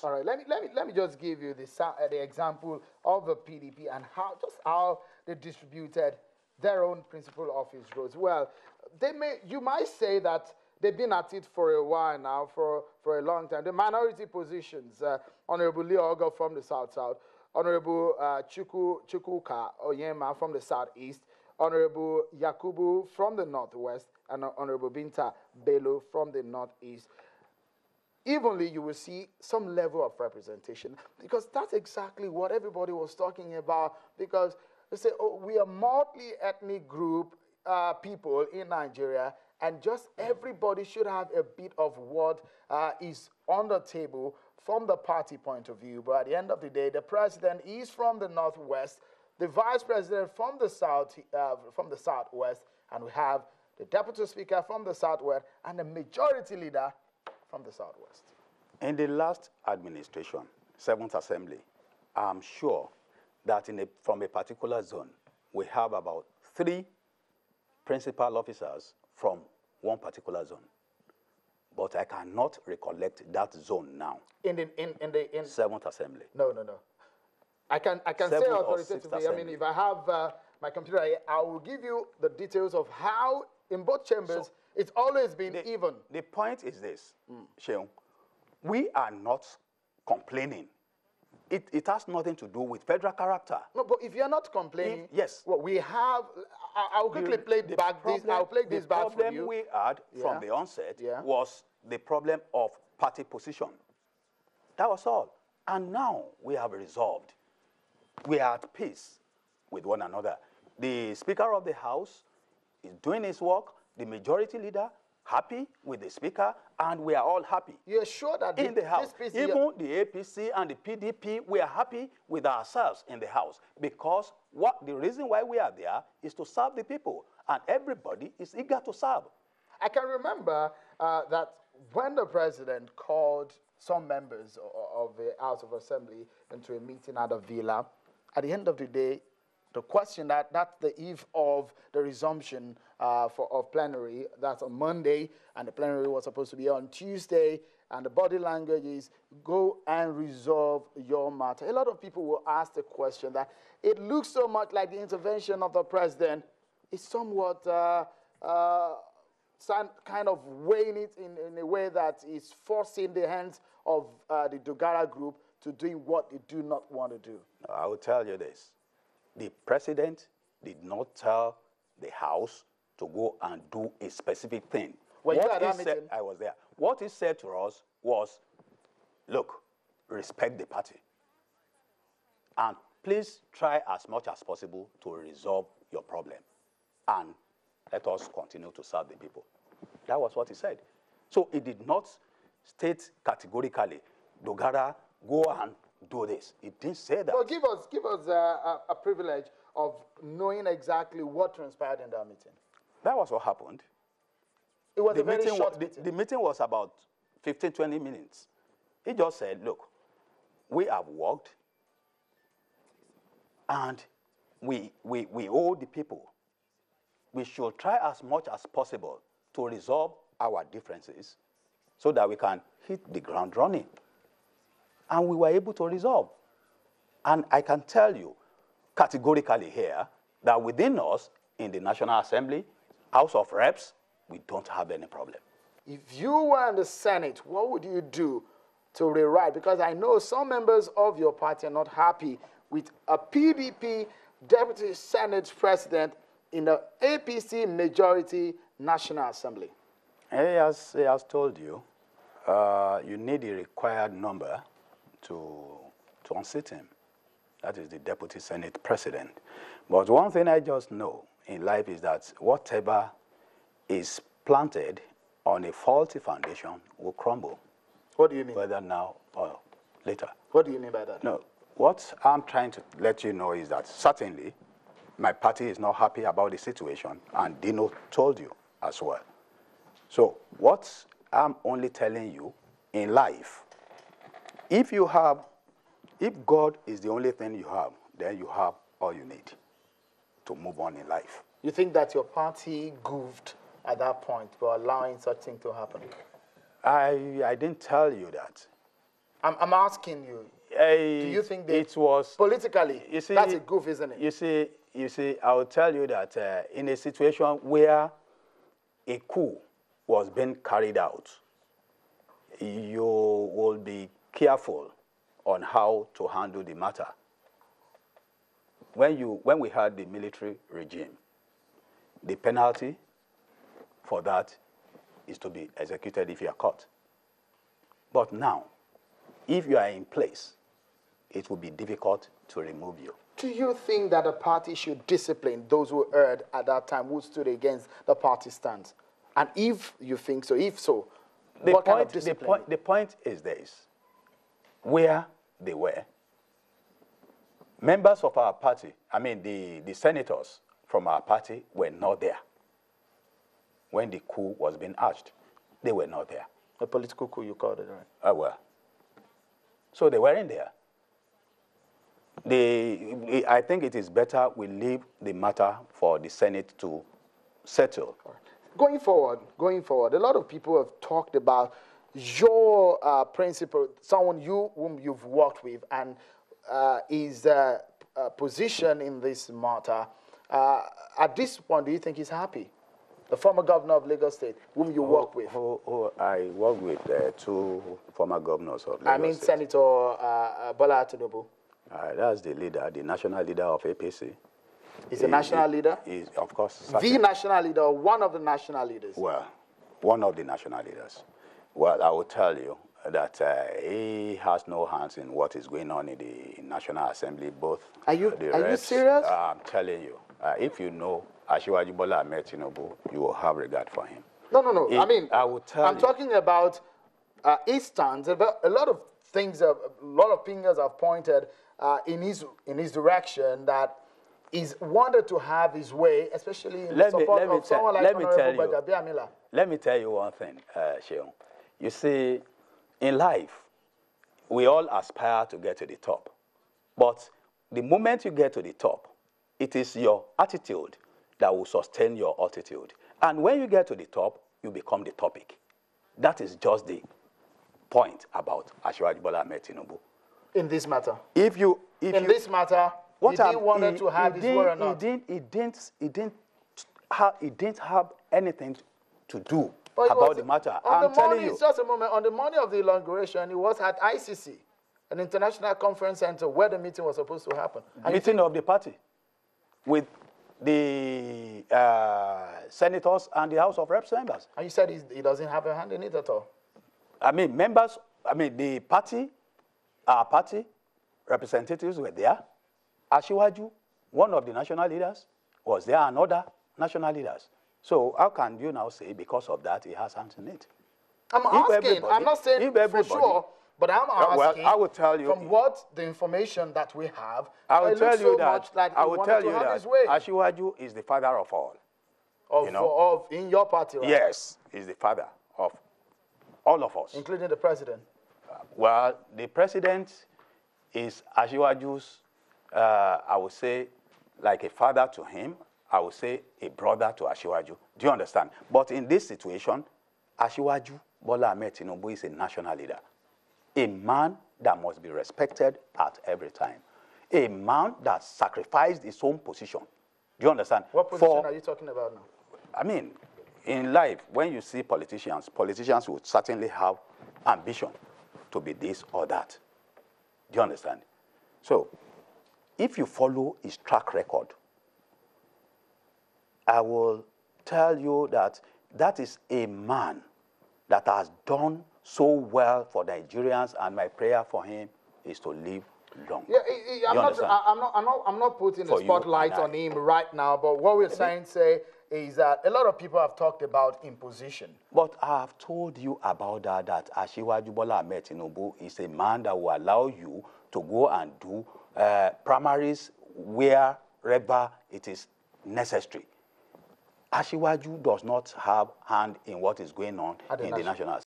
All right, let me just give you the example of the PDP and how they distributed their own principal office roles. Well, you might say that they've been at it for a while now, for a long time. The minority positions, Honorable Leo Ogo from the South, Honorable Chukwuka Oyema from the Southeast, Honorable Yakubu from the Northwest, and Honorable Binta Bello from the Northeast. Evenly, you will see some level of representation, because that's exactly what everybody was talking about, because they say, oh, we are multi-ethnic group people in Nigeria, and just everybody should have a bit of what is on the table from the party point of view. But at the end of the day, the president is from the Northwest, the vice president from the Southwest, and we have the deputy speaker from the Southwest, and the majority leader from the Southwest. In the last administration, 7th Assembly, I'm sure that from a particular zone, we have about 3 principal officers from one particular zone. But I cannot recollect that zone now. In 7th Assembly. No. I can say authoritatively. I mean, if I have my computer here, I will give you the details of how in both chambers it's always been even. The point is this, Sheung. We are not complaining. It has nothing to do with federal character. No, but if you're not complaining, yes. Well, we have. I'll quickly play back this. I'll play this back for you. The problem we had from the onset was the problem of party position. That was all. And now we have resolved. We are at peace with one another. The Speaker of the House is doing his work. The majority leader happy with the Speaker, and we are all happy. You're sure that in the House, even the APC and the PDP, we are happy with ourselves in the House, because the reason why we are there is to serve the people, and everybody is eager to serve. I can remember that when the president called some members of the House of Assembly into a meeting at a villa, at the end of the day, the question that's the eve of the resumption of plenary, that's on Monday, and the plenary was supposed to be on Tuesday, and the body language is go and resolve your matter. A lot of people will ask the question that it looks so much like the intervention of the president is somewhat kind of weighing it in a way that is forcing the hands of the Dogara group to do what they do not want to do. I will tell you this. The president did not tell the House to go and do a specific thing. Well, you at that meeting? I was there. What he said to us was, look, respect the party. And please try as much as possible to resolve your problem. And let us continue to serve the people. That was what he said. So he did not state categorically, Dogara, go and do this. He didn't say that. Well, give us a privilege of knowing exactly what transpired in that meeting. That was what happened. It was a very short meeting. The meeting was about 15, 20 minutes. He just said, look, we have worked, and we owe the people. We should try as much as possible to resolve our differences so that we can hit the ground running. And we were able to resolve. And I can tell you categorically here that within us, in the National Assembly, House of Reps, we don't have any problem. If you were in the Senate, what would you do to rewrite? Because I know some members of your party are not happy with a PDP Deputy Senate President in the APC majority National Assembly. He has told you, you need the required number to unseat him. That is the Deputy Senate President. But one thing I just know in life is that whatever is planted on a faulty foundation will crumble. What do you mean? Whether now or later. What do you mean by that? No, what I'm trying to let you know is that certainly my party is not happy about the situation, and Dino told you as well. So what I'm only telling you in life, if God is the only thing you have, then you have all you need to move on in life. You think that your party goofed at that point by allowing such thing to happen? I didn't tell you that. I'm asking you. Do you think that it was politically, you see, that's a goof, isn't it? You see, I will tell you that in a situation where a coup was being carried out, you will be careful on how to handle the matter. When we had the military regime, the penalty for that is to be executed if you are caught. But now, if you are in place, it will be difficult to remove you. Do you think that a party should discipline those who erred at that time, who stood against the party stance? And if you think so, what kind of discipline? The point is this. Where they were, members of our party, I mean the senators from our party were not there when the coup was being arched. They were not there. A political coup, you called it, right? Well. So they weren't there. I think it is better we leave the matter for the Senate to settle. Going forward, a lot of people have talked about your principal, someone whom you've worked with, and his position in this matter. At this point, do you think he's happy? The former governor of Lagos State, whom you work with. I work with two former governors of Lagos I mean, State. Senator Bola Tinubu. That's the leader, the national leader of APC. Is the national leader? Is, of course. The national leader, or one of the national leaders? Well, one of the national leaders. Well, I will tell you that he has no hands in what is going on in the National Assembly, both Are you serious? I'm telling you. If you know Asiwaju Bola Ahmed Tinubu, you will have regard for him. No. I mean, I'm talking about his stance. A lot of things, a lot of fingers have pointed in his direction that he's wanted to have his way, especially in the support of someone like Honorable Bajabiamila. Let me tell you one thing, Sheon. You see, in life, we all aspire to get to the top. But the moment you get to the top, it is your attitude that will sustain your altitude. And when you get to the top, you become the topic. That is just the point about Asiwaju Bola Ahmed Tinubu. In this matter? This matter, did he wanted to have his word or not? He didn't have anything to do about the matter. I'm telling you. Just a moment. On the morning of the inauguration, he was at ICC, an international conference center where the meeting was supposed to happen. Meeting of the party with the senators and the House of Reps members. And you said he doesn't have a hand in it at all? I mean, the party, our party representatives were there. Asiwaju, one of the national leaders, was there, and other national leaders. So how can you now say because of that he has hands in it? I'm asking. I'm not saying for sure, but I'm asking. Well, I will tell you. From what the information that we have, I will tell you that. I will tell you that Asiwaju is the father of all. In your party, right? Yes, he's the father of all of us, including the president. Well, the president is Asiwaju's, I would say, like a father to him. I would say a brother to Asiwaju. Do you understand? But in this situation, Asiwaju Bola Ahmed Tinubu is a national leader, a man that must be respected at every time, a man that sacrificed his own position. Do you understand? What position are you talking about now? I mean, in life, when you see politicians would certainly have ambition to be this or that. Do you understand? So, if you follow his track record, I will tell you that that is a man that has done so well for Nigerians, and my prayer for him is to live long. Yeah, I'm not putting the spotlight on him right now, but what we're trying to say is that a lot of people have talked about imposition. But I have told you about that Asiwaju Bola Ahmed Tinubu is a man that will allow you to go and do primaries wherever it is necessary. Asiwaju does not have hand in what is going on in the National Assembly.